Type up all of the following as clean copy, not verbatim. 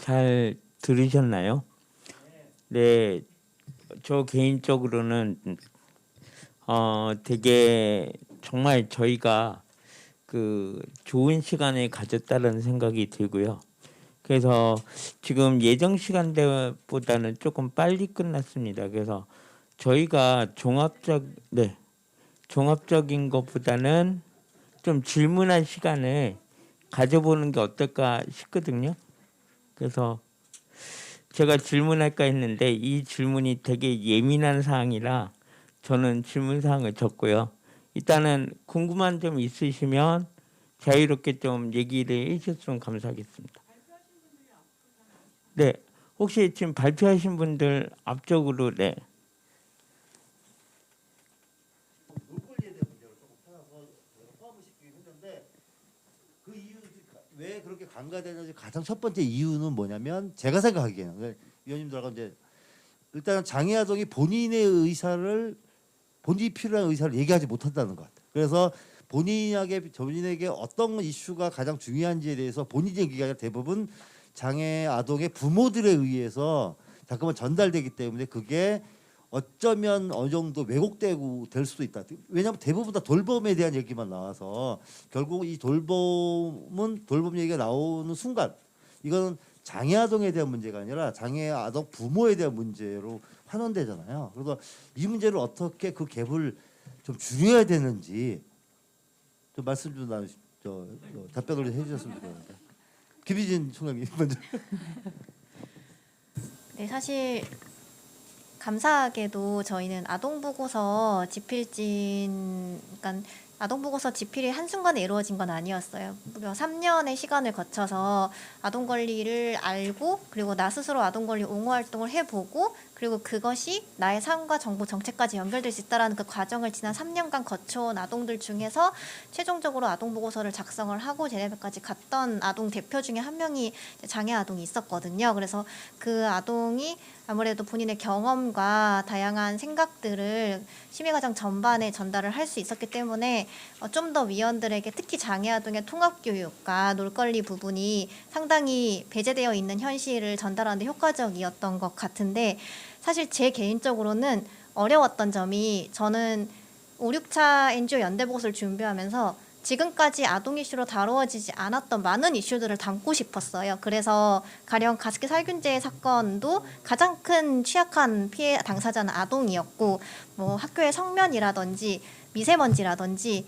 잘 들으셨나요? 네, 저 개인적으로는 되게 정말 저희가 그 좋은 시간을 가졌다는 생각이 들고요. 그래서 지금 예정 시간대보다는 조금 빨리 끝났습니다. 그래서 저희가 종합적인 것보다는 좀 질문할 시간을 가져보는 게 어떨까 싶거든요. 그래서 제가 질문할까 했는데 이 질문이 되게 예민한 사항이라 저는 질문 사항을 적고요. 일단은 궁금한 점 있으시면 자유롭게 좀 얘기를 해주셨으면 감사하겠습니다. 네, 혹시 지금 발표하신 분들 앞쪽으로 네. 물권리에 대한 문제를 조금 찾아서 포함을 시키긴 했는데 그 이유 왜 그렇게 간과되는지 가장 첫 번째 이유는 뭐냐면 제가 생각하기에는 위원님들하고 이제 일단은 장애 아동이 본인이 필요한 의사를 얘기하지 못한다는 것 같아요. 그래서 본인에게 어떤 이슈가 가장 중요한지에 대해서 본인이 얘기가 아니라 대부분 장애 아동의 부모들에 의해서 자꾸만 전달되기 때문에 그게 어쩌면 어느 정도 왜곡되고 될 수도 있다. 왜냐하면 대부분 다 돌봄에 대한 얘기만 나와서 결국 이 돌봄 얘기가 나오는 순간 이거는 장애 아동에 대한 문제가 아니라 장애 아동 부모에 대한 문제로 환원되잖아요. 그래서 이 문제를 어떻게 그 갭을 좀 줄여야 되는지 좀 말씀 좀 답변을 해주셨으면 좋겠습니다. 김희진 총장님 먼저. 네, 사실 감사하게도 저희는 아동보고서 집필진, 그러니까 아동보고서 집필이 한순간에 이루어진 건 아니었어요. 무려 3년의 시간을 거쳐서 아동 권리를 알고 그리고 나 스스로 아동 권리 옹호 활동을 해보고 그리고 그것이 나의 삶과 정부 정책까지 연결될 수 있다는 그 과정을 지난 3년간 거쳐온 아동들 중에서 최종적으로 아동보고서를 작성을 하고 제네바까지 갔던 아동 대표 중에 한 명이 장애 아동이 있었거든요. 그래서 그 아동이 아무래도 본인의 경험과 다양한 생각들을 심의과정 전반에 전달을 할 수 있었기 때문에 좀 더 위원들에게 특히 장애 아동의 통합교육과 놀권리 부분이 상당히 배제되어 있는 현실을 전달하는 데 효과적이었던 것 같은데 사실 제 개인적으로는 어려웠던 점이 저는 5, 6차 NGO 연대보고서를 준비하면서 지금까지 아동 이슈로 다루어지지 않았던 많은 이슈들을 담고 싶었어요. 그래서 가령 가습기 살균제 사건도 가장 큰 취약한 피해 당사자는 아동이었고 뭐 학교의 성면이라든지 미세먼지라든지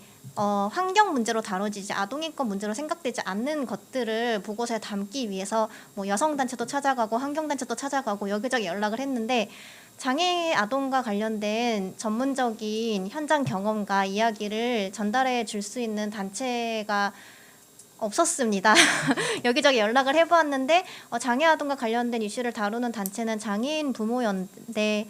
환경 문제로 다뤄지지 아동인권 문제로 생각되지 않는 것들을 보고서에 담기 위해서 뭐 여성단체도 찾아가고 환경단체도 찾아가고 여기저기 연락을 했는데 장애 아동과 관련된 전문적인 현장 경험과 이야기를 전달해 줄 수 있는 단체가 없었습니다. 여기저기 연락을 해보았는데 장애 아동과 관련된 이슈를 다루는 단체는 장애인 부모연대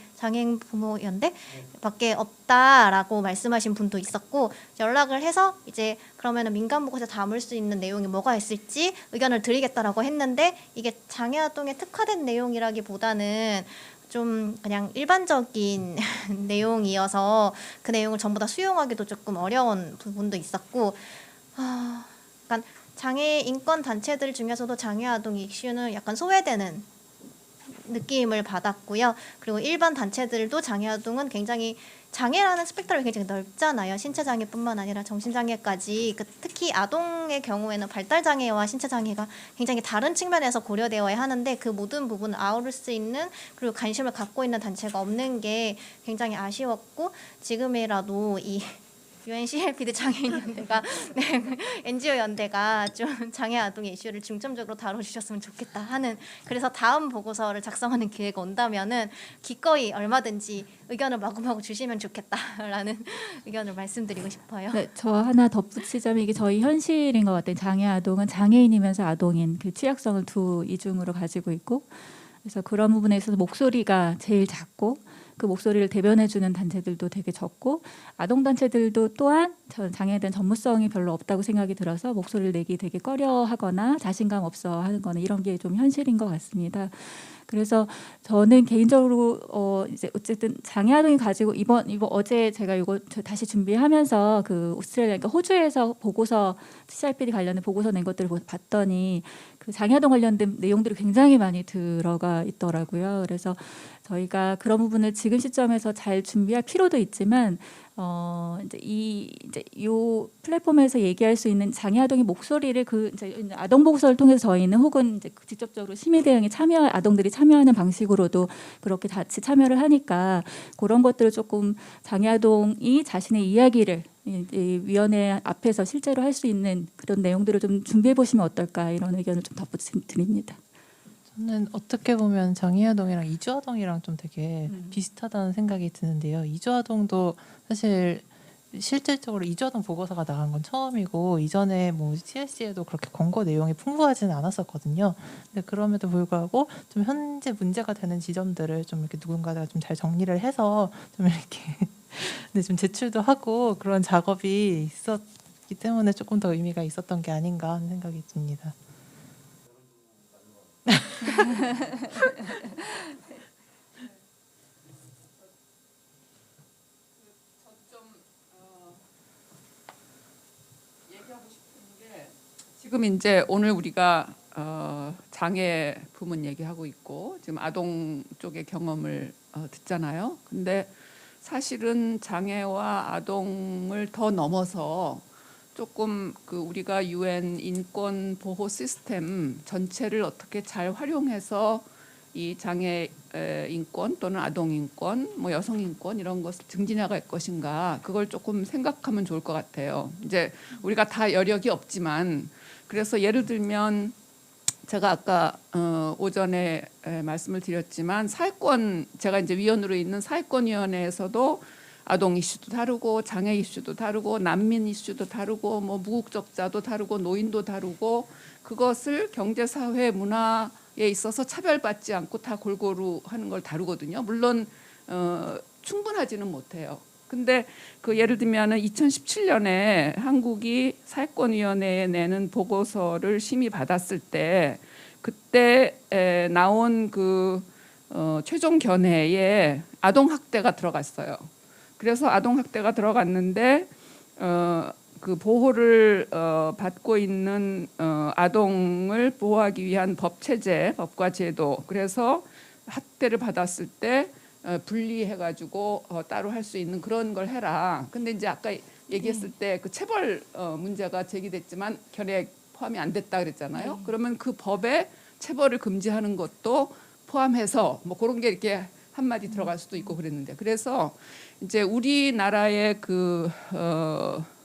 밖에 없다라고 말씀하신 분도 있었고 연락을 해서 이제 그러면은 민간 보고서에 담을 수 있는 내용이 뭐가 있을지 의견을 드리겠다라고 했는데 이게 장애 아동에 특화된 내용이라기보다는 좀 그냥 일반적인 내용이어서 그 내용을 전부 다 수용하기도 조금 어려운 부분도 있었고 그러니까 장애 인권 단체들 중에서도 장애 아동 이슈는 약간 소외되는 느낌을 받았고요. 그리고 일반 단체들도 장애 아동은 굉장히 장애라는 스펙트럼이 굉장히 넓잖아요. 신체장애뿐만 아니라 정신장애까지 특히 아동의 경우에는 발달장애와 신체장애가 굉장히 다른 측면에서 고려되어야 하는데 그 모든 부분을 아우를 수 있는 그리고 관심을 갖고 있는 단체가 없는 게 굉장히 아쉬웠고 지금이라도 이 UNCLPD 장애인연대가 NGO 연대가 좀 장애 아동의 이슈를 중점적으로 다뤄주셨으면 좋겠다 하는 그래서 다음 보고서를 작성하는 기회가 온다면은 기꺼이 얼마든지 의견을 마구마구 주시면 좋겠다라는 의견을 말씀드리고 싶어요. 네, 저 하나 덧붙이자면 이게 저희 현실인 것 같아요. 장애 아동은 장애인이면서 아동인 그 취약성을 두 이중으로 가지고 있고 그래서 그런 부분에 있어서 목소리가 제일 작고 그 목소리를 대변해주는 단체들도 되게 적고 아동단체들도 또한 장애에 대한 전문성이 별로 없다고 생각이 들어서 목소리를 내기 되게 꺼려하거나 자신감 없어 하는 거는 이런 게 좀 현실인 것 같습니다. 그래서 저는 개인적으로 이제 어쨌든 장애 아동이 가지고 이거 어제 제가 이거 다시 준비하면서 그 오스트레일리아 그러니까 호주에서 보고서 CRPD 관련된 보고서 낸 것들을 봤더니 그 장애 아동 관련된 내용들이 굉장히 많이 들어가 있더라고요. 그래서 저희가 그런 부분을 지금 시점에서 잘 준비할 필요도 있지만 이제 요 플랫폼에서 얘기할 수 있는 장애 아동의 목소리를 그 이제 아동 보고서를 통해서 저희는 혹은 이제 직접적으로 심의 대응에 아동들이 참여하는 방식으로도 그렇게 같이 참여를 하니까 그런 것들을 조금 장애 아동이 자신의 이야기를 이 위원회 앞에서 실제로 할 수 있는 그런 내용들을 좀 준비해 보시면 어떨까 이런 의견을 좀 덧붙여드립니다. 저는 어떻게 보면 장애아동이랑 이주아동이랑 좀 되게 비슷하다는 생각이 드는데요. 이주아동도 사실 실질적으로 이주아동 보고서가 나간 건 처음이고 이전에 뭐 CSC에도 그렇게 권고 내용이 풍부하지는 않았었거든요. 근데 그럼에도 불구하고 좀 현재 문제가 되는 지점들을 좀 이렇게 누군가가 좀 잘 정리를 해서 좀 이렇게 근데 좀 제출도 하고 그런 작업이 있었기 때문에 조금 더 의미가 있었던 게 아닌가 하는 생각이 듭니다. 얘기하고 싶은 게 지금 이제 오늘 우리가 장애 부문 얘기하고 있고 지금 아동 쪽의 경험을 듣잖아요. 근데 사실은 장애와 아동을 더 넘어서 조금 그 우리가 UN 인권 보호 시스템 전체를 어떻게 잘 활용해서 이 장애 인권 또는 아동 인권, 뭐 여성 인권 이런 것을 증진해갈 것인가 그걸 조금 생각하면 좋을 것 같아요. 이제 우리가 다 여력이 없지만 그래서 예를 들면 제가 아까 오전에 말씀을 드렸지만 사회권 제가 이제 위원으로 있는 사회권위원회에서도 아동 이슈도 다루고 장애 이슈도 다루고 난민 이슈도 다루고 뭐 무국적자도 다루고 노인도 다루고 그것을 경제 사회 문화에 있어서 차별받지 않고 다 골고루 하는 걸 다루거든요. 물론 충분하지는 못해요. 근데 그 예를 들면은 2017년에 한국이 사회권위원회에 내는 보고서를 심의 받았을 때 그때 나온 그 최종 견해에 아동 학대가 들어갔어요. 그래서 아동 학대가 들어갔는데 그 보호를 받고 있는 아동을 보호하기 위한 법 체제, 법과 제도. 그래서 학대를 받았을 때 분리해가지고 따로 할 수 있는 그런 걸 해라. 근데 이제 아까 얘기했을 때 그 체벌 문제가 제기됐지만 견해에 포함이 안 됐다 그랬잖아요. 그러면 그 법에 체벌을 금지하는 것도 포함해서 뭐 그런 게 이렇게 한마디 들어갈 수도 있고 그랬는데 그래서 이제 우리나라의 그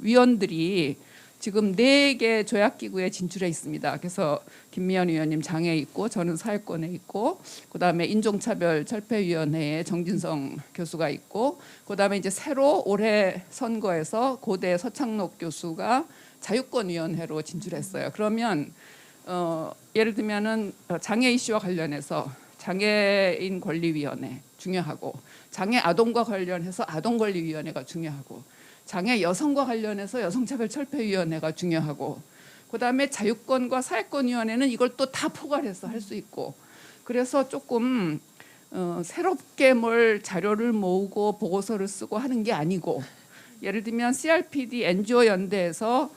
위원들이 지금 4개 조약기구에 진출해 있습니다. 그래서 김미연 위원님 장애에 있고 저는 사회권에 있고 그다음에 인종차별철폐위원회에 정진성 교수가 있고 그다음에 이제 새로 올해 선거에서 고대 서창록 교수가 자유권위원회로 진출했어요. 그러면 예를 들면은 장애 이슈와 관련해서 장애인 권리위원회 중요하고 장애 아동과 관련해서 아동권리위원회가 중요하고 장애 여성과 관련해서 여성차별철폐위원회가 중요하고 그다음에 자유권과 사회권위원회는 이걸 또 다 포괄해서 할 수 있고 그래서 조금 새롭게 뭘 자료를 모으고 보고서를 쓰고 하는 게 아니고 예를 들면 CRPD NGO 연대에서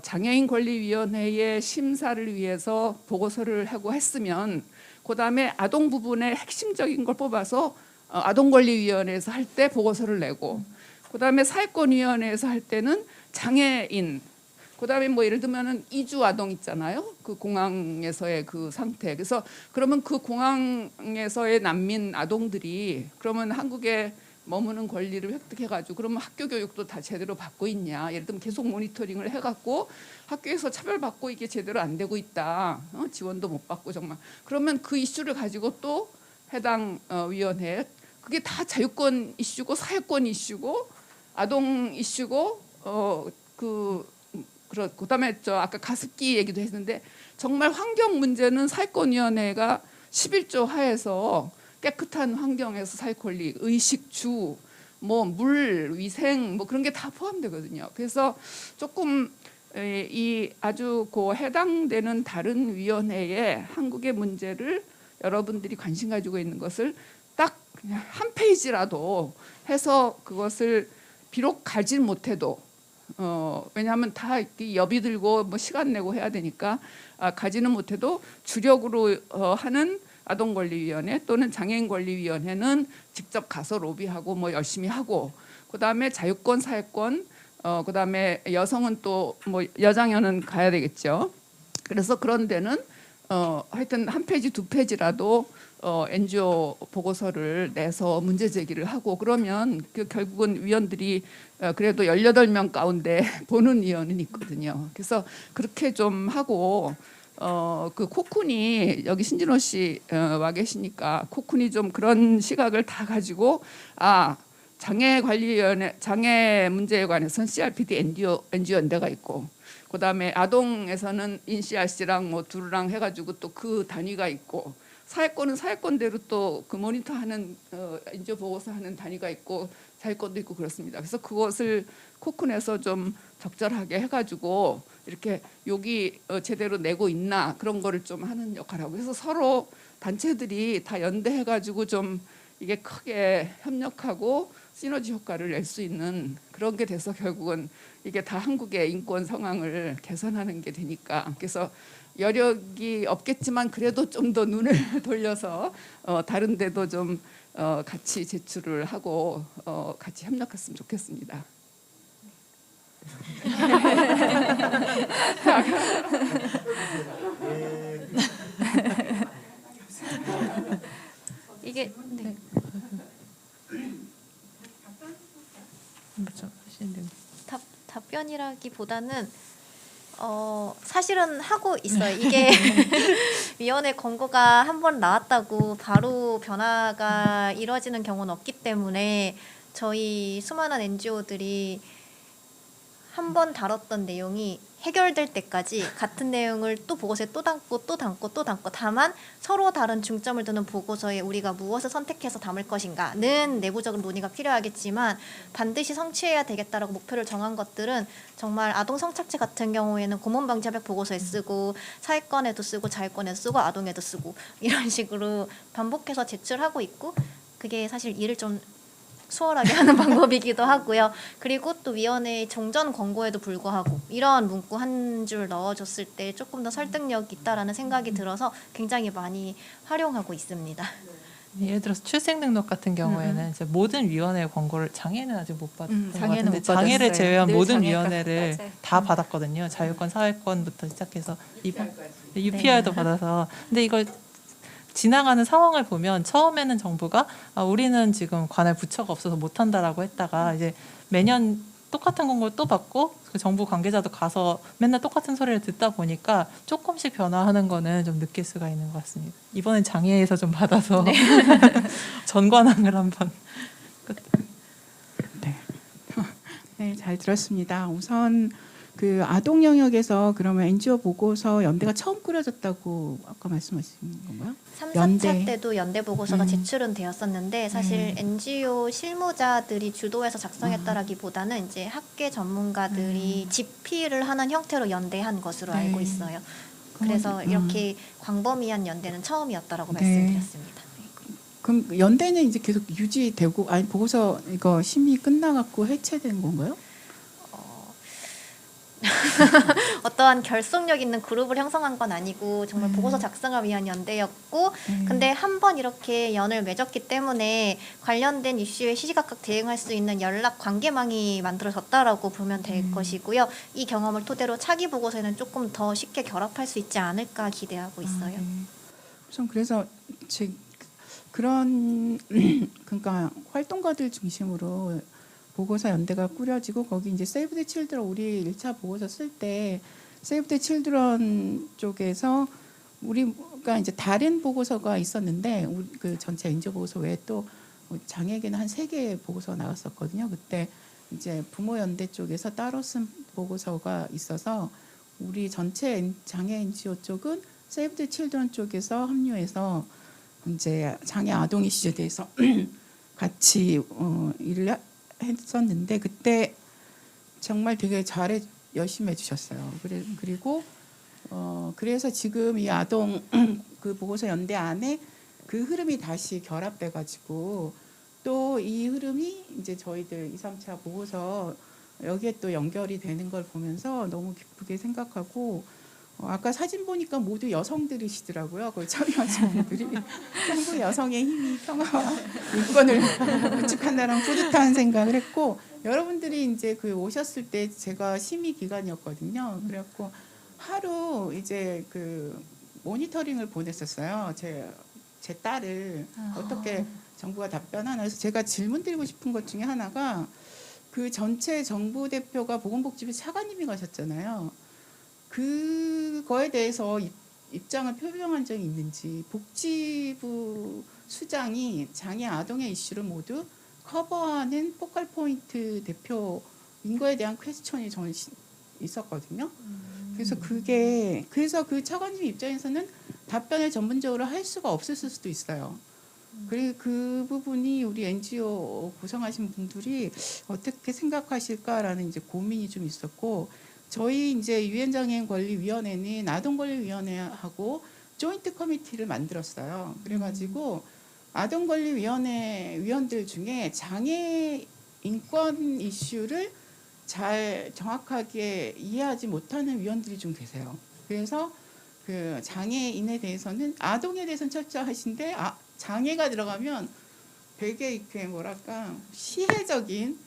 장애인 권리위원회의 심사를 위해서 보고서를 하고 했으면 그다음에 아동 부분의 핵심적인 걸 뽑아서 아동권리위원회에서 할 때 보고서를 내고 그다음에 사회권위원회에서 할 때는 장애인 그다음에 뭐 예를 들면은 이주 아동 있잖아요. 그 공항에서의 그 상태. 그래서 그러면 그 공항에서의 난민 아동들이 그러면 한국에 머무는 권리를 획득해가지고 그러면 학교 교육도 다 제대로 받고 있냐. 예를 들면 계속 모니터링을 해갖고 학교에서 차별받고 이게 제대로 안 되고 있다. 지원도 못 받고 정말. 그러면 그 이슈를 가지고 또 해당 위원회에 그게 다 자유권 이슈고 사회권 이슈고 아동 이슈고 그다음에 저 아까 가습기 얘기도 했는데 정말 환경 문제는 사회권위원회가 11조 하에서 깨끗한 환경에서 살 권리, 의식, 주, 뭐 물, 위생 뭐 그런 게 다 포함되거든요. 그래서 조금 이 아주 그 해당되는 다른 위원회에 한국의 문제를 여러분들이 관심 가지고 있는 것을 딱 그냥 한 페이지라도 해서 그것을 비록 가질 못해도 왜냐하면 다 여비 들고 뭐 시간 내고 해야 되니까 가지는 못해도 주력으로 하는 아동권리위원회 또는 장애인권리위원회는 직접 가서 로비하고 뭐 열심히 하고, 그다음에 자유권, 사회권, 그다음에 여성은 또 뭐 여장연은 가야 되겠죠. 그래서 그런 데는 하여튼 한 페이지 두 페이지라도 NGO 보고서를 내서 문제 제기를 하고, 그러면 결국은 위원들이 그래도 18명 가운데 보는 위원은 있거든요. 그래서 그렇게 좀 하고 그 코쿤이 여기 신진호 씨 와 계시니까 코쿤이 좀 그런 시각을 다 가지고 장애관리위원회, 장애 문제에 관해서는 CRPD NGO 연대가 있고, 그다음에 아동에서는 인CRC랑 뭐 두루랑 해가지고 또 그 단위가 있고, 사회권은 사회권대로 또 그 모니터하는 NGO 보고서 하는 단위가 있고, 자유권도 있고 그렇습니다. 그래서 그것을 코쿤에서 좀 적절하게 해가지고 이렇게 여기 제대로 내고 있나 그런 거를 좀 하는 역할을 하고, 그래서 서로 단체들이 다 연대해가지고 좀 이게 크게 협력하고 시너지 효과를 낼 수 있는 그런 게 돼서 결국은 이게 다 한국의 인권 상황을 개선하는 게 되니까, 그래서 여력이 없겠지만 그래도 좀 더 눈을 돌려서 다른 데도 좀 같이 제출을 하고 같이 협력했으면 좋겠습니다. 이게 네. 답변이라기보다는 사실은 하고 있어요. 이게 위원회 권고가 한 번 나왔다고 바로 변화가 이루어지는 경우는 없기 때문에 저희 수많은 NGO들이 한 번 다뤘던 내용이 해결될 때까지 같은 내용을 또 보고서에 또 담고 또 담고 또 담고, 다만 서로 다른 중점을 두는 보고서에 우리가 무엇을 선택해서 담을 것인가는 내부적인 논의가 필요하겠지만 반드시 성취해야 되겠다라고 목표를 정한 것들은 정말 아동 성착취 같은 경우에는 고문방지협약 보고서에 쓰고, 사회권에도 쓰고, 자유권에도 쓰고, 아동에도 쓰고, 이런 식으로 반복해서 제출하고 있고, 그게 사실 일을 좀 수월하게 하는 방법이기도 하고요. 그리고 또 위원회의 종전 권고에도 불구하고 이러한 문구 한 줄 넣어줬을 때 조금 더 설득력이 있다라는 생각이 들어서 굉장히 많이 활용하고 있습니다. 예를 들어서 출생 등록 같은 경우에는 이제 모든 위원회 권고를, 장애는 아직 못 받았던 것 장애는 같은데 못 장애를 받았어요. 제외한 늘 모든 장애가 위원회를 맞아요. 다 받았거든요. 자유권, 사회권부터 시작해서 UPR도 받아서. 근데 이걸 지나가는 상황을 보면 처음에는 정부가 우리는 지금 관할 부처가 없어서 못한다라고 했다가 이제 매년 똑같은 권고를 또 받고 그 정부 관계자도 가서 맨날 똑같은 소리를 듣다 보니까 조금씩 변화하는 거는 좀 느낄 수가 있는 것 같습니다. 이번엔 장애에서 좀 받아서 네. 전관항을 한번. 네, 잘 들었습니다. 우선 그 아동 영역에서 그러면 NGO 보고서 연대가 처음 꾸려졌다고 아까 말씀하신 건가요? 3, 4차 연대. 때도 연대 보고서가 제출은 되었었는데 사실 음. NGO 실무자들이 주도해서 작성했다라기보다는 이제 학계 전문가들이 집필을 하는 형태로 연대한 것으로 네. 알고 있어요. 그래서 그건, 이렇게 광범위한 연대는 처음이었다라고 네. 말씀드렸습니다. 그럼 연대는 이제 계속 유지되고, 아니 보고서 이거 심의 끝나갖고 해체된 건가요? 어떠한 결속력 있는 그룹을 형성한 건 아니고 정말 네. 보고서 작성을 위한 연대였고, 근데 한 번 이렇게 연을 맺었기 때문에 관련된 이슈에 시시각각 대응할 수 있는 연락 관계망이 만들어졌다라고 보면 될 것이고요. 이 경험을 토대로 차기 보고서에는 조금 더 쉽게 결합할 수 있지 않을까 기대하고 있어요. 네. 우선 그래서 그런 그러니까 활동가들 중심으로 보고서 연대가 꾸려지고, 거기 이제 세이브 더 칠드런, 우리 1차 보고서 쓸 때 세이브 더 칠드런 쪽에서 우리가 이제 다른 보고서가 있었는데, 우리 그 전체 NGO 보고서 외에 또 장애에게는 한 3개의 보고서가 나왔었거든요. 그때 이제 부모 연대 쪽에서 따로 쓴 보고서가 있어서 우리 전체 장애 NGO 쪽은 세이브 더 칠드런 쪽에서 합류해서 이제 장애 아동 이슈에 대해서 같이 일을 했었는데, 그때 정말 되게 열심히 해주셨어요. 그리고 그래서 지금 이 아동 그 보고서 연대 안에 그 흐름이 다시 결합돼 가지고 또 이 흐름이 이제 저희들 2, 3차 보고서 여기에 또 연결이 되는 걸 보면서 너무 기쁘게 생각하고 아까 사진 보니까 모두 여성들이시더라고요. 거기 참여하신 분들이 전부 여성의 힘이 평화와 인권을 구축한다는 뿌듯한 생각을 했고 여러분들이 이제 그 오셨을 때 제가 심의 기간이었거든요. 그래갖고 하루 이제 그 모니터링을 보냈었어요. 제 딸을 어떻게 정부가 답변하나 해서 제가 질문 드리고 싶은 것 중에 하나가 그 전체 정부 대표가 보건복지부 차관님이 가셨잖아요. 그거에 대해서 입장을 표명한 적이 있는지 복지부 수장이 장애 아동의 이슈를 모두 커버하는 포컬 포인트 대표인 거에 대한 퀘스천이 저는 있었거든요. 그래서 그래서 그 차관님 입장에서는 답변을 전문적으로 할 수가 없었을 수도 있어요. 그리고 그 부분이 우리 NGO 구성하신 분들이 어떻게 생각하실까라는 이제 고민이 좀 있었고 저희 이제 유엔장애인 권리위원회는 아동권리위원회하고 조인트 커미티를 만들었어요. 그래가지고 아동권리위원회 위원들 중에 장애 인권 이슈를 잘 정확하게 이해하지 못하는 위원들이 좀 계세요. 그래서 그 장애인에 대해서는 아동에 대해서는 철저하신데 장애가 들어가면 되게 이렇게 뭐랄까 시혜적인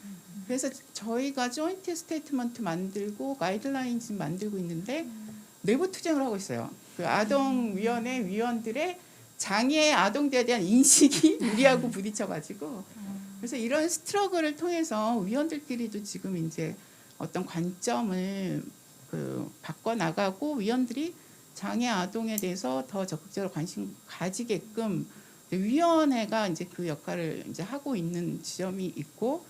그래서 저희가 조인트 스테이트먼트 만들고 가이드라인즈 만들고 있는데 내부 투쟁을 하고 있어요. 그 아동위원회 위원들의 장애 아동들에 대한 인식이 우리하고 부딪혀가지고 그래서 이런 스트러글을 통해서 위원들끼리도 지금 이제 어떤 관점을 그 바꿔 나가고 위원들이 장애 아동에 대해서 더 적극적으로 관심 가지게끔 위원회가 이제 그 역할을 이제 하고 있는 지점이 있고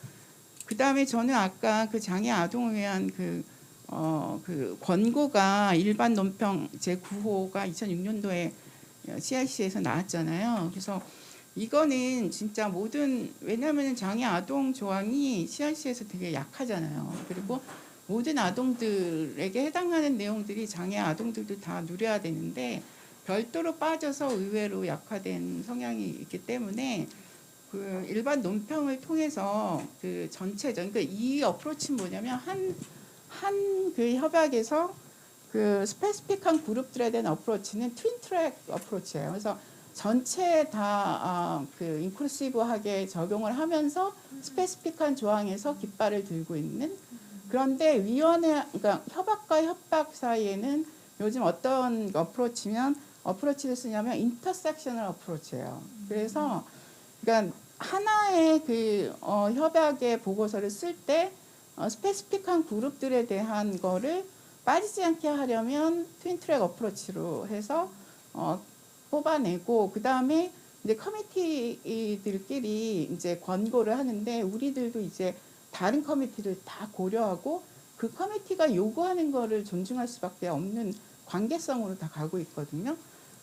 그 다음에 저는 아까 그 장애 아동을 위한 그 권고가 일반 논평 제9호가 2006년도에 CRC에서 나왔잖아요. 그래서 이거는 진짜 왜냐하면 장애 아동 조항이 CRC에서 되게 약하잖아요. 그리고 모든 아동들에게 해당하는 내용들이 장애 아동들도 다 누려야 되는데 별도로 빠져서 의외로 약화된 성향이 있기 때문에 그 일반 논평을 통해서 그 전체적 그러니까 이 어프로치는 뭐냐면 한 그 협약에서 그 스페시픽한 그룹들에 대한 어프로치는 트윈 트랙 어프로치예요. 그래서 전체 다 그 인클루시브하게 적용을 하면서 스페시픽한 조항에서 깃발을 들고 있는 그런데 그러니까 협약과 협약 사이에는 요즘 어떤 어프로치를 쓰냐면 인터섹셔널 어프로치예요. 그래서 그러니까 하나의 그 협약의 보고서를 쓸 때 스페시픽한 그룹들에 대한 거를 빠지지 않게 하려면 트윈트랙 어프로치로 해서 뽑아내고 그 다음에 이제 커미티들끼리 이제 권고를 하는데 우리들도 이제 다른 커미티를 다 고려하고 그 커미티가 요구하는 거를 존중할 수밖에 없는 관계성으로 다 가고 있거든요.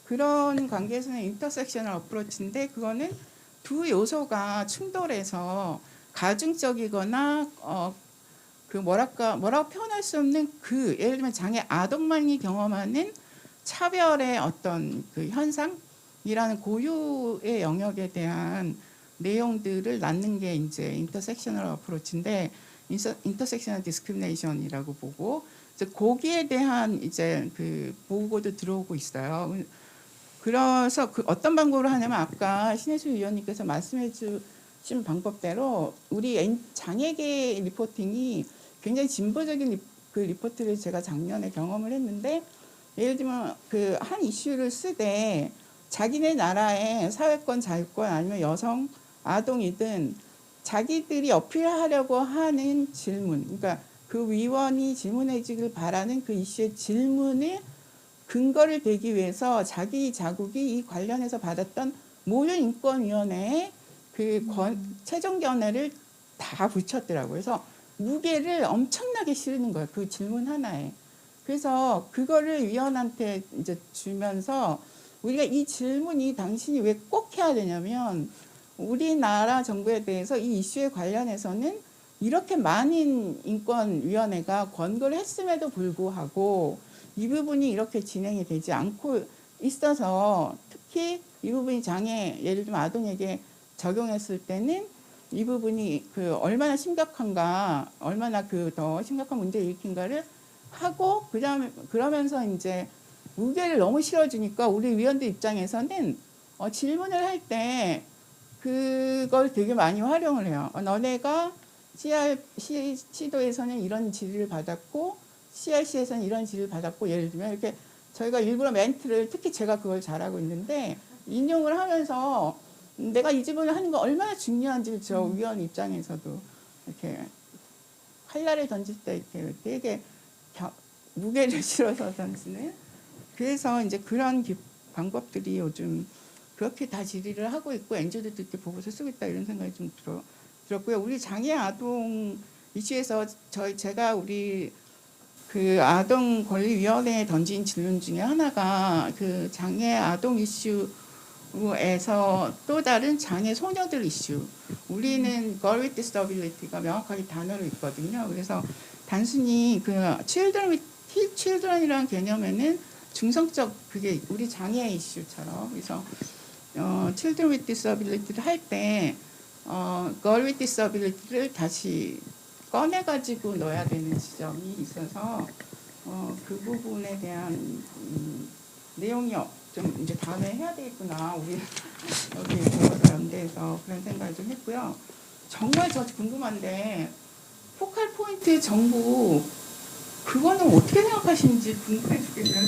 그런 관계에서는 인터섹셔널 어프로치인데 그거는 두 요소가 충돌해서 가중적이거나 그 뭐라고 표현할 수 없는 그 예를 들면 장애 아동만이 경험하는 차별의 어떤 그 현상이라는 고유의 영역에 대한 내용들을 낳는 게 이제 인터섹셔널 어프로치인데 인터섹셔널 디스크리미네이션이라고 보고 거기에 대한 이제 그 보고도 들어오고 있어요. 그래서 그 어떤 방법으로 하냐면 아까 신혜수 위원님께서 말씀해 주신 방법대로 우리 장애계 리포팅이 굉장히 진보적인 그 리포트를 제가 작년에 경험을 했는데 예를 들면 그 한 이슈를 쓰되 자기네 나라의 사회권, 자유권 아니면 여성, 아동이든 자기들이 어필하려고 하는 질문, 그러니까 그 위원이 질문해 주길 바라는 그 이슈의 질문을 근거를 대기 위해서 자기 자국이 이 관련해서 받았던 모든 인권위원회의 그 최종 견해를 다 붙였더라고요. 그래서 무게를 엄청나게 실는 거예요. 그 질문 하나에. 그래서 그거를 위원한테 이제 주면서 우리가 이 질문이 당신이 왜 꼭 해야 되냐면 우리나라 정부에 대해서 이 이슈에 관련해서는 이렇게 많은 인권위원회가 권고를 했음에도 불구하고 이 부분이 이렇게 진행이 되지 않고 있어서 특히 이 부분이 장애 예를 들면 아동에게 적용했을 때는 이 부분이 그 얼마나 심각한가, 얼마나 그 더 심각한 문제를 일으킨가를 하고 그러면서 이제 무게를 너무 실어주니까 우리 위원들 입장에서는 질문을 할 때 그걸 되게 많이 활용을 해요. 너네가 CRC도에서는 이런 질의를 받았고 CRC에서는 이런 질의를 받았고 예를 들면 이렇게 저희가 일부러 멘트를 특히 제가 그걸 잘하고 있는데 인용을 하면서 내가 이 질문을 하는 거 얼마나 중요한지 저 위원 입장에서도 이렇게 칼날을 던질 때 이렇게 되게 무게를 실어서 던지는 그래서 이제 그런 방법들이 요즘 그렇게 다 질의를 하고 있고 NGO들도 이렇게 보고서 쓰고 있다 이런 생각이 좀 들었고요. 우리 장애 아동 이슈에서 제가 우리 그 아동 권리 위원회에 던진 질문 중에 하나가 그 장애 아동 이슈에서 또 다른 장애 소녀들 이슈. 우리는 girl with disability가 명확하게 단어로 있거든요. 그래서 단순히 그 children이라는 개념에는 중성적 그게 우리 장애 이슈처럼 그래서 children with disability를 할 때 girl with disability를 다시 꺼내가지고 넣어야 되는 지점이 있어서 그 부분에 대한 내용이 좀 이제 다음에 해야 되겠구나 우리 여기 연대에서 그런 생각을 좀 했고요. 정말 저 궁금한데 포칼 포인트 정보 그거는 어떻게 생각하시는지 궁금해 죽겠어요.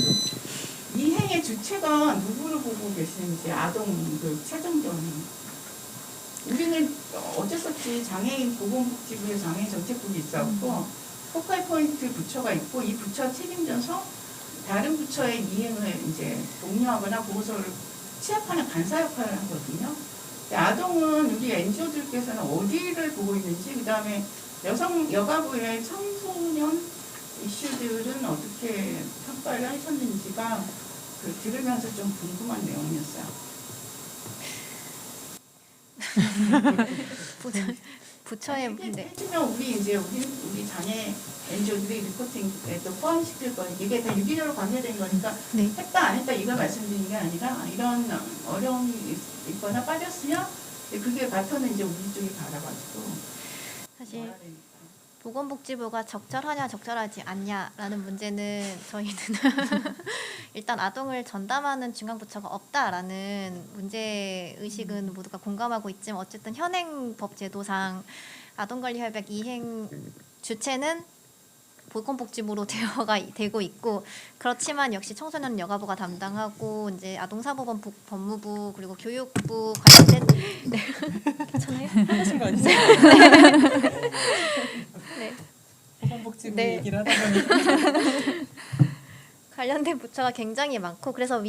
이 행의 주체가 누구를 보고 계시는지 아동 그 최종적으로 우리는 어쩔 수 없이 장애인 보건복지부의 장애인 정책국이 있었고 포칼 포인트 부처가 있고 이 부처 책임져서 다른 부처의 이행을 이제 독려하거나 보고서를 취합하는 간사 역할을 하거든요. 아동은 우리 NGO들께서는 어디를 보고 있는지 그다음에 여가부의 청소년 이슈들은 어떻게 평가를 하셨는지가 들으면서 좀 궁금한 내용이었어요. 부처의 네. 해주면 우리 장애 NGO들이 리포팅에 또 포함시킬 거니까 이게 다 유기적으로 관여된 거니까 네. 했다 안 했다 이걸 말씀드리는 게 아니라 이런 어려움이 있거나 빠졌으면 그게 바터는 이제 우리 쪽이 받아가지고 사실 보건복지부가 적절하냐 적절하지 않냐라는 문제는 저희는 일단 아동을 전담하는 중앙부처가 없다라는 문제의식은 모두가 공감하고 있지만 어쨌든 현행법 제도상 아동권리협약 이행 주체는 보건복지부로 되고 있고 그렇지만 역시 청소년 여가부가 담당하고 이제 아동사보건 법무부 그리고 교육부 관련된 네 괜찮아요? 하신 거 아니세요? 네. 보건복지부 네. 얘기를 하다 보니 관련된 부처가 굉장히 많고 그래서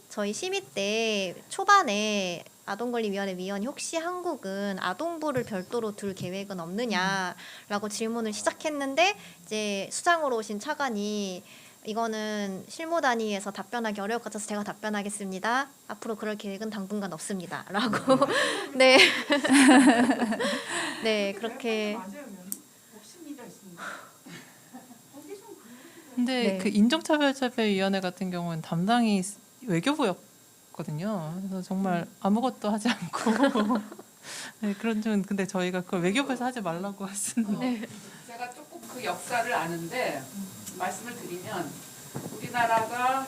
저희 심의 때 초반에 아동권리위원회 위원이 혹시 한국은 아동부를 별도로 둘 계획은 없느냐라고 질문을 시작했는데 이제 수장으로 오신 차관이 이거는 실무 단위에서 답변하기 어려울 것 같아서 제가 답변하겠습니다. 앞으로 그럴 계획은 당분간 없습니다. 라고 네. 네, 그렇게 근데 네. 그 인종차별위원회 같은 경우는 담당이 외교부였거든요. 그래서 정말 아무것도 하지 않고 네, 그런 좀 근데 저희가 그걸 외교부에서 하지 말라고 했었는데 제가 조금 그 역사를 아는데 말씀을 드리면 우리나라가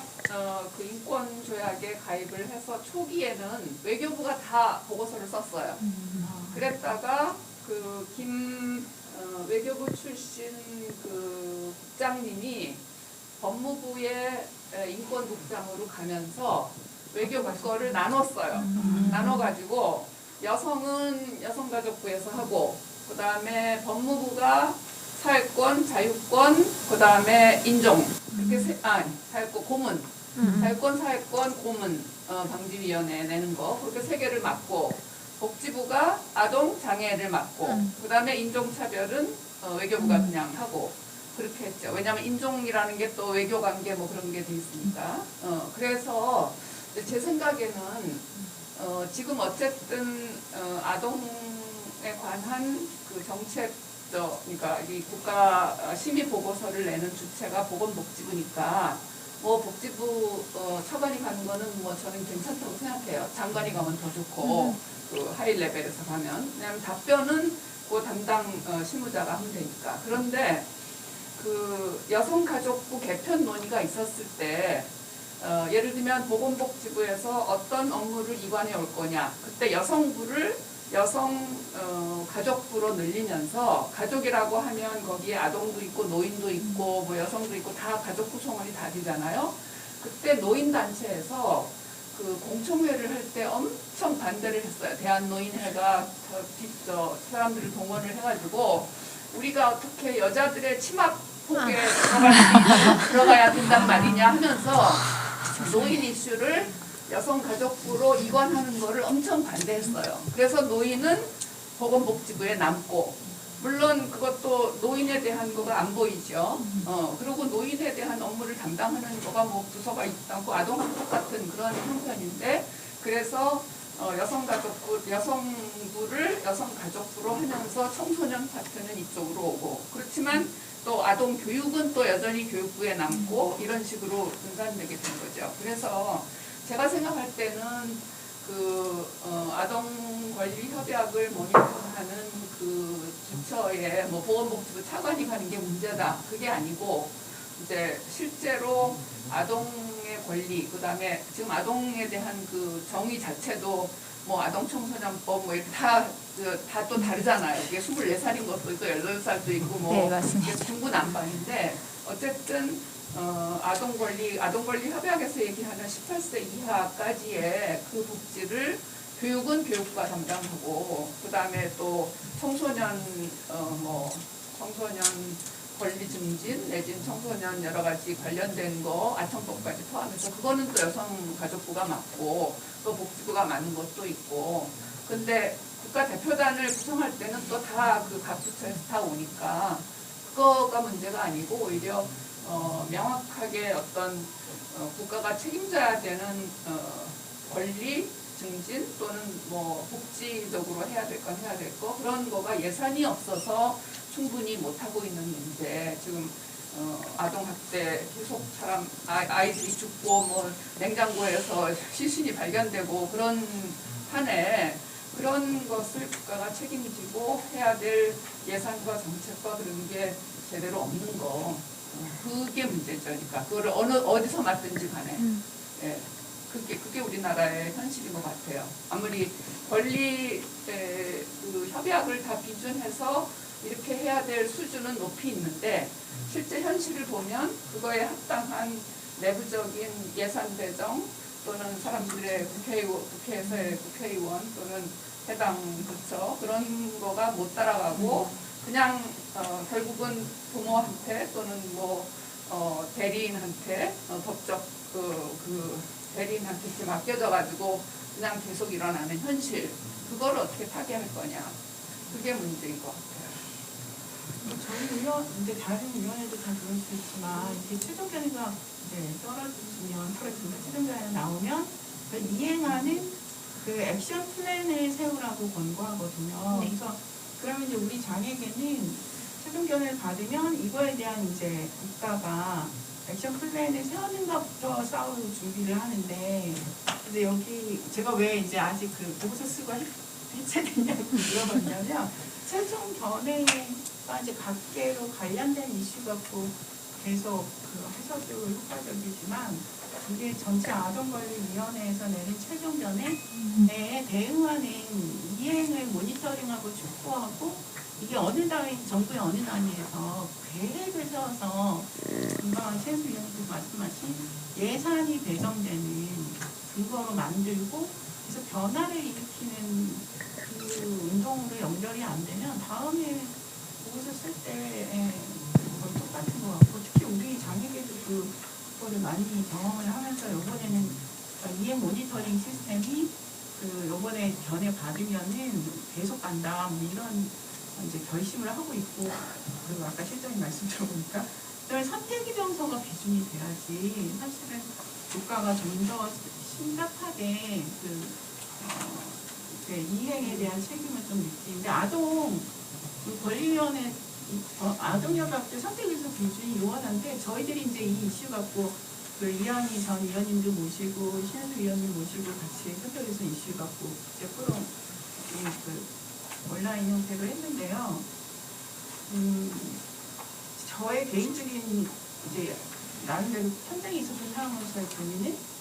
그 인권 조약에 가입을 해서 초기에는 외교부가 다 보고서를 썼어요. 그랬다가 그 외교부 출신 그 국장님이 법무부의 인권국장으로 가면서 외교부 거를 나눴어요. 나눠가지고 여성은 여성가족부에서 하고 그 다음에 법무부가 사회권, 자유권, 그 다음에 인종 그렇게 사회권, 고문, 자유권, 사회권, 고문 방지위원회 내는 거 그렇게 세 개를 맡고 복지부가 아동 장애를 맡고 그 다음에 인종차별은 외교부가 그냥 하고 그렇게 했죠. 왜냐하면 인종이라는 게 또 외교관계 뭐 그런 게 돼 있으니까. 그래서 제 생각에는 지금 어쨌든 아동에 관한 그 정책적 그러니까 이 국가 심의 보고서를 내는 주체가 보건복지부니까 뭐 복지부 차관이 가는 거는 뭐 저는 괜찮다고 생각해요. 장관이 가면 더 좋고 그 하이 레벨에서 가면. 왜냐하면 답변은 그 담당 실무자가 하면 되니까. 그런데 그 여성가족부 개편 논의가 있었을 때 예를 들면 보건복지부에서 어떤 업무를 이관해 올 거냐. 그때 여성부를 가족부로 늘리면서 가족이라고 하면 거기에 아동도 있고 노인도 있고 뭐 여성도 있고 다 가족 구성원이 다 되잖아요. 그때 노인단체에서 그 공청회를 할 때 엄청 반대를 했어요. 대한노인회가 저 사람들을 동원을 해가지고 우리가 어떻게 여자들의 치마 폭에 들어가야 된단 말이냐 하면서 노인 이슈를 여성가족부로 이관하는 거를 엄청 반대했어요. 그래서 노인은 보건복지부에 남고 물론 그것도 노인에 대한 거가 안 보이죠. 그리고 노인에 대한 업무를 담당하는 거가 뭐 부서가 있다고 아동학폭 같은 그런 형편인데 그래서 여성부를 여성가족부로 하면서 청소년 파트는 이쪽으로 오고 그렇지만 또 아동 교육은 또 여전히 교육부에 남고 이런 식으로 분산되게 된 거죠. 그래서 제가 생각할 때는 그 아동 권리 협약을 모니터하는 그 부처에 뭐 보건복지부 차관이 가는 게 문제다. 그게 아니고 이제 실제로 아동의 권리 그다음에 지금 아동에 대한 그 정의 자체도 뭐 아동청소년법 뭐 이렇게 다 또 다르잖아요. 이게 24살인 것도 있고 18살도 있고 뭐 네, 맞습니다. 이게 중구난방인데 어쨌든 아동권리 협약에서 얘기하는 18세 이하까지의 그 복지를 교육은 교육부가 담당하고 그다음에 또 청소년 권리 증진 내지는 청소년 여러 가지 관련된 거 아청법까지 포함해서 그거는 또 여성가족부가 맡고 또 복지부가 맡는 것도 있고 근데 국가대표단을 구성할 때는 또 다 그 각 부처에서 다 오니까 그거가 문제가 아니고 오히려 명확하게 어떤 국가가 책임져야 되는 권리 증진 또는 뭐 복지적으로 해야 될 건 해야 될 거 그런 거가 예산이 없어서 충분히 못 하고 있는 문제. 지금 아동 학대 계속 아이들이 죽고 뭐 냉장고에서 시신이 발견되고 그런 한에 그런 것을 국가가 책임지고 해야 될 예산과 정책과 그런 게 제대로 없는 거. 그게 문제죠. 그러니까 그거를 어디서 맡든지 간에. 예. 그게 우리나라의 현실인 것 같아요. 아무리 권리 그 협약을 다 비준해서 이렇게 해야 될 수준은 높이 있는데 실제 현실을 보면 그거에 합당한 내부적인 예산 배정 또는 사람들의 국회에서의 국회의원 또는 해당 부처 그런 거가 못 따라가고 그냥 결국은 부모한테 또는 뭐 대리인한테 법적 그 대리인한테 이렇게 맡겨져 가지고 그냥 계속 일어나는 현실 그걸 어떻게 타개할 거냐 그게 문제인 것 같아요. 저희 의원, 이제 다른 위원회도 다 그럴 수 있지만 이렇게 최종견의가 이제 떨어지면 최종견의가 나오면 그 이행하는 그 액션 플랜을 세우라고 권고하거든요. 네. 그래서 그러면 이제 우리 장에게는 최종견의를 받으면 이거에 대한 이제 국가가 액션 플랜을 세우는가부터 싸울 준비를 하는데 근데 여기 제가 왜 이제 아직 그 보고서 쓰고 해체됐냐고 물어봤냐면 최종 견해가 이제 각계로 관련된 이슈 갖고 계속 해석적으로 효과적이지만 이게 전체 아동권리위원회에서 내린 최종 견해에 대응하는 이행을 모니터링하고 촉구하고 이게 어느 정부의 어느 단위에서 계획을 세워서 금방 최수 위원님 말씀하신 예산이 배정되는 근거로 만들고 그래서 변화를 일으키는 그 운동으로 연결이 안 되면 다음에 보고서 쓸 때 거의 똑같은 것 같고 특히 우리 장애계도 그거를 많이 경험을 하면서 이번에는 이행 모니터링 시스템이 이번에 견해 받으면은 계속 간다 뭐 이런 이제 결심을 하고 있고 그리고 아까 실장님 말씀 들어보니까 그다음에 선택의 정서가 비준이 돼야지 사실은 국가가 좀 더 심각하게 이행에 대한 책임을 좀 느끼는데 아동 권리위원회 아동협약도 선택에서 기준이 요원한데 저희들이 이제 이 이슈 갖고 그 이한희 전 위원님도 모시고 신현수 위원님 모시고 같이 협력해서 이슈 갖고 국제 포럼 그 온라인 형태로 했는데요. 저의 개인적인 이제 나름대로 현장에 있었던 상황에서의 고민은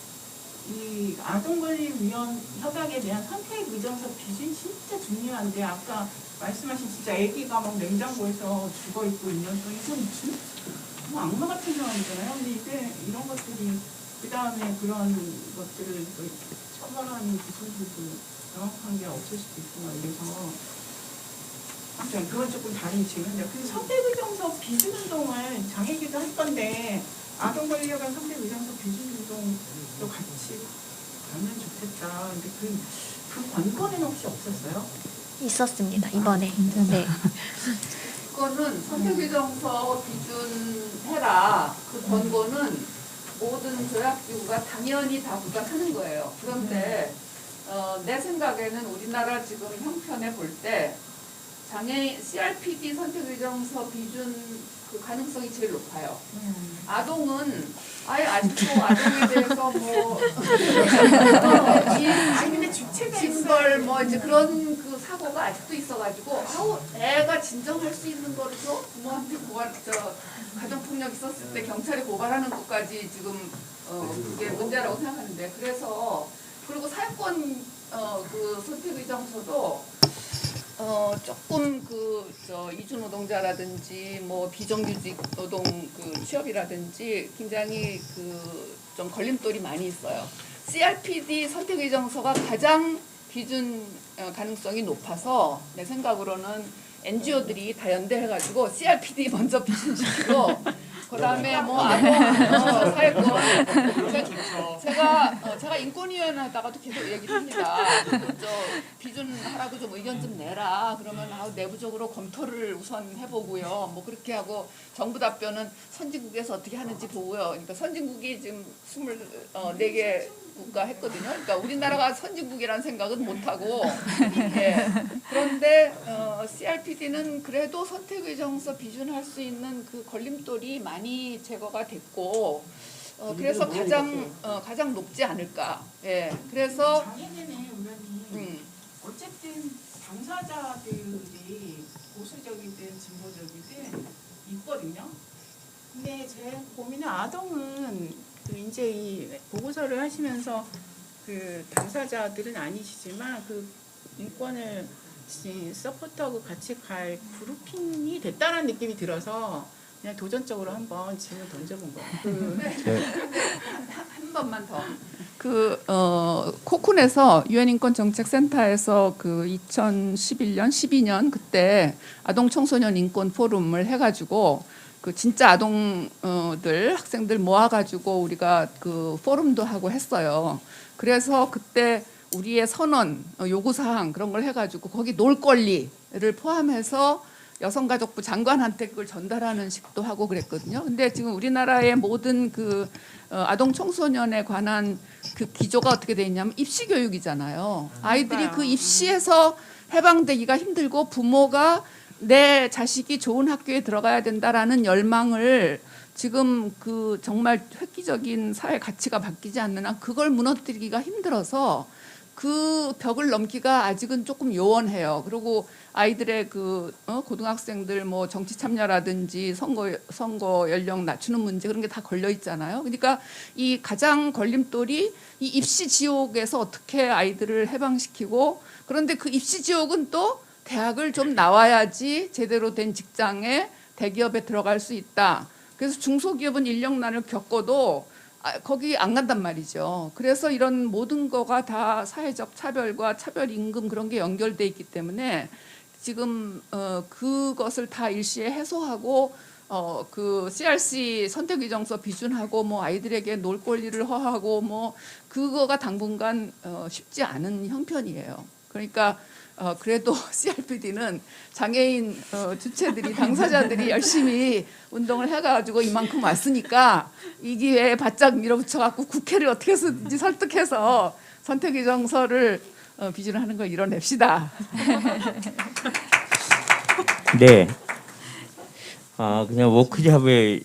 이 아동권리위원 협약에 대한 선택 의정서 기준 진짜 중요한데 아까 말씀하신 진짜 아기가 막 냉장고에서 죽어 있고 2년 동안 이건 뭐 악마 같은 상황이잖아요. 근데 이게 이런 것들이 그 다음에 그런 것들을 처벌하는 기술들도 명확한 게 없을 수도 있고 막 이래서 아무튼 그건 조금 다른 질문인데 그 선택의정서 비준운동을 장애기도 할 건데 아동권리협약 선택의정서 비준운동도 같이 가면 좋겠다. 근데 그 권고는 혹시 없었어요? 있었습니다. 이번에. 네. 그거는 선택의정서 기준해라. 그 권고는 모든 조약기구가 당연히 다 부각하는 거예요. 그런데 내 생각에는 우리나라 지금 형편에 볼 때 장애인 CRPD 선택의정서 비준 그 가능성이 제일 높아요. 아동은 아예 아직도 아동에 대해서 뭐 아니 근데 주체가 징벌 뭐 이제 그런 그 사고가 아직도 있어가지고 아우 애가 진정할 수 있는 거를 또 부모한테 가정폭력 있었을 때 경찰에 고발하는 것까지 지금 그게 문제라고 생각하는데 그래서 그리고 사회권 그 선택의정서도 조금 이주 노동자라든지 뭐 비정규직 노동 그 취업이라든지 굉장히 좀 걸림돌이 많이 있어요. CRPD 선택의정서가 가장 비준 가능성이 높아서 내 생각으로는 NGO들이 다 연대해가지고 CRPD 먼저 비준시키고 그다음에 뭐 사회권 제가 인권위원회 하다가도 계속 얘기를 합니다. 비준하라고 좀 의견 좀 내라. 그러면 내부적으로 검토를 우선 해보고요. 뭐 그렇게 하고 정부 답변은 선진국에서 어떻게 하는지 보고요. 그러니까 선진국이 지금 24개 국가 했거든요. 그러니까 우리나라가 선진국이라는 생각은 못하고 예. 그런데 CRPD는 그래도 선택의정서 비준할 수 있는 그 걸림돌이 많이 제거가 됐고 그래서 가장 높지 않을까. 예. 그래서 장애인의 의원님 어쨌든 당사자들이 보수적이든 진보적이든 있거든요. 근데 제 고민은 아동은 그 이제 이 보고서를 하시면서 그 당사자들은 아니시지만 그 인권을 서포트하고 같이 갈 그룹핑이 됐다는 느낌이 들어서 그냥 도전적으로 한번 질문 던져본 거예요. 한 번만 더. 코쿤에서 유엔인권정책센터에서 그 2011년, 12년 그때 아동 청소년 인권 포럼을 해가지고 그 진짜 아동들 학생들 모아가지고 우리가 그 포럼도 하고 했어요. 그래서 그때 우리의 선언, 요구사항 그런 걸 해가지고 거기 놀 권리를 포함해서 여성가족부 장관한테 그걸 전달하는 식도 하고 그랬거든요. 근데 지금 우리나라의 모든 그 아동 청소년에 관한 그 기조가 어떻게 돼 있냐면 입시 교육이잖아요. 아이들이 그 입시에서 해방되기가 힘들고 부모가 내 자식이 좋은 학교에 들어가야 된다라는 열망을 지금 그 정말 획기적인 사회 가치가 바뀌지 않는 한 그걸 무너뜨리기가 힘들어서 그 벽을 넘기가 아직은 조금 요원해요. 그리고 아이들의 그 고등학생들 뭐 정치 참여라든지 선거 연령 낮추는 문제 그런 게 다 걸려 있잖아요. 그러니까 이 가장 걸림돌이 이 입시 지옥에서 어떻게 아이들을 해방시키고 그런데 그 입시 지옥은 또 대학을 좀 나와야지 제대로 된 직장에 대기업에 들어갈 수 있다. 그래서 중소기업은 인력난을 겪어도 거기 안 간단 말이죠. 그래서 이런 모든 거가 다 사회적 차별과 차별 임금 그런 게 연결돼 있기 때문에 지금 그것을 다 일시에 해소하고 그 CRC 선택의정서 비준하고 뭐 아이들에게 놀 권리를 허하고 뭐 그거가 당분간 쉽지 않은 형편이에요. 그러니까 그래도 CRPD는 장애인 주체들이 당사자들이 열심히 운동을 해가지고 이만큼 왔으니까 이 기회에 바짝 밀어붙여갖고 국회를 어떻게 해서든지 설득해서 선택의정서를 비준하는 걸 이뤄냅시다. 네. 그냥 워크숍에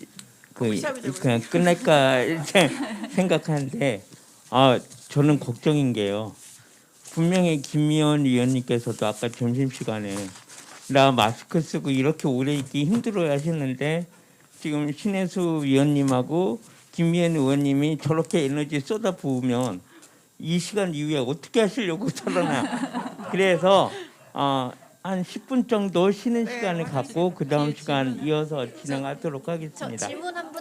그냥 끝날까 생각하는데 저는 걱정인 게요. 분명히 김미연 위원님께서도 아까 점심시간에 나 마스크 쓰고 이렇게 오래 있기 힘들어야 하시는데 지금 신혜수 위원님하고 김미연 의원님이 저렇게 에너지 쏟아부으면 이 시간 이후에 어떻게 하시려고 저러나. 그래서 한 10분 정도 쉬는 시간을 갖고 그 다음 시간 이어서 진행하도록 저 하겠습니다. 질문 한 분.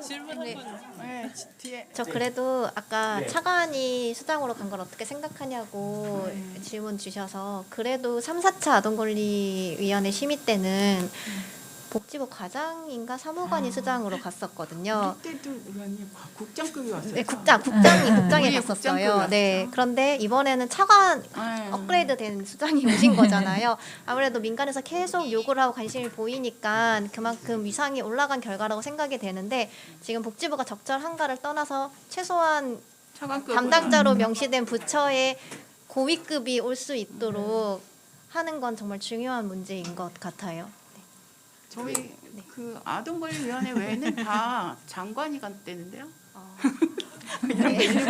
네, 뒤에 저 그래도 아까 네. 차관이 수장으로 간 걸 어떻게 생각하냐고 질문 주셔서 그래도 3, 4차 아동권리위원회 심의 때는 복지부 과장인가 사무관이 수장으로 갔었거든요. 그때도 의원님 국장급이 왔어요. 네, 국장이 우리의 갔었어요. 국장급이 네, 왔죠. 그런데 이번에는 차관 네. 업그레이드된 수장이 오신 거잖아요. 아무래도 민간에서 계속 요구를 하고 관심을 보이니까 그만큼 위상이 올라간 결과라고 생각이 되는데 지금 복지부가 적절한가를 떠나서 최소한 차관급 담당자로 명시된 부처의 고위급이 올 수 있도록 하는 건 정말 중요한 문제인 것 같아요. 저희 그 아동권리위원회 외에는 다 장관이 갔대는데요. 네.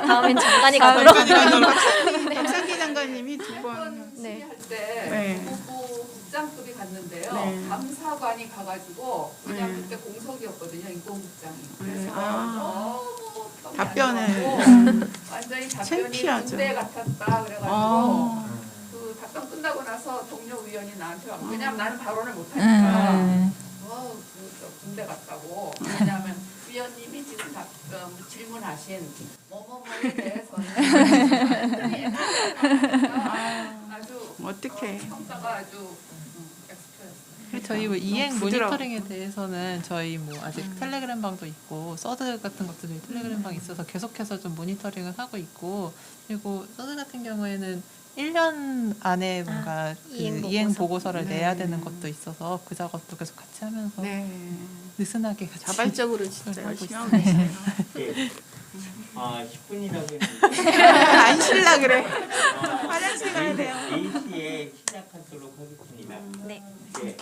다음엔 장관이 가도록. 박상기 장관님이 두 번. 네. 때 네. 국부 국장급이 갔는데요. 네. 감사관이 가가지고 왜냐면 그때 공석이었거든요. 인권국장이. 그래서 너무 답변을. 완전히 답변이 창피하죠. 군대 같았다 그래가지고 아. 그 답변 끝나고 나서 동료 위원이 나한테 와. 왜냐면 나는 발언을 못하니까 군대 같다고. 왜냐하면 위원님이 지금 질문하신 뭐뭐뭐에 대해서는 아주 어떡해. 평가가 아주 엑스프레스. 저희 뭐 이행 부드러워. 모니터링에 대해서는 저희 뭐 아직 텔레그램 방도 있고 서드 같은 것도 저희 텔레그램 방이 있어서 계속해서 좀 모니터링을 하고 있고 그리고 서드 같은 경우에는 1년 안에 뭔가 그 이행 보고서를 네. 내야 되는 것도 있어서 그 작업도 계속 같이 하면서 네. 느슨하게 같이 자발적으로 진짜 하고 열심히 있어요. 하고 계세요. 네. 10분이라고 했는데 안 쉴라 그래. 화장실 가야 돼요. 4시에 시작하도록 하겠습니다. 네. 네.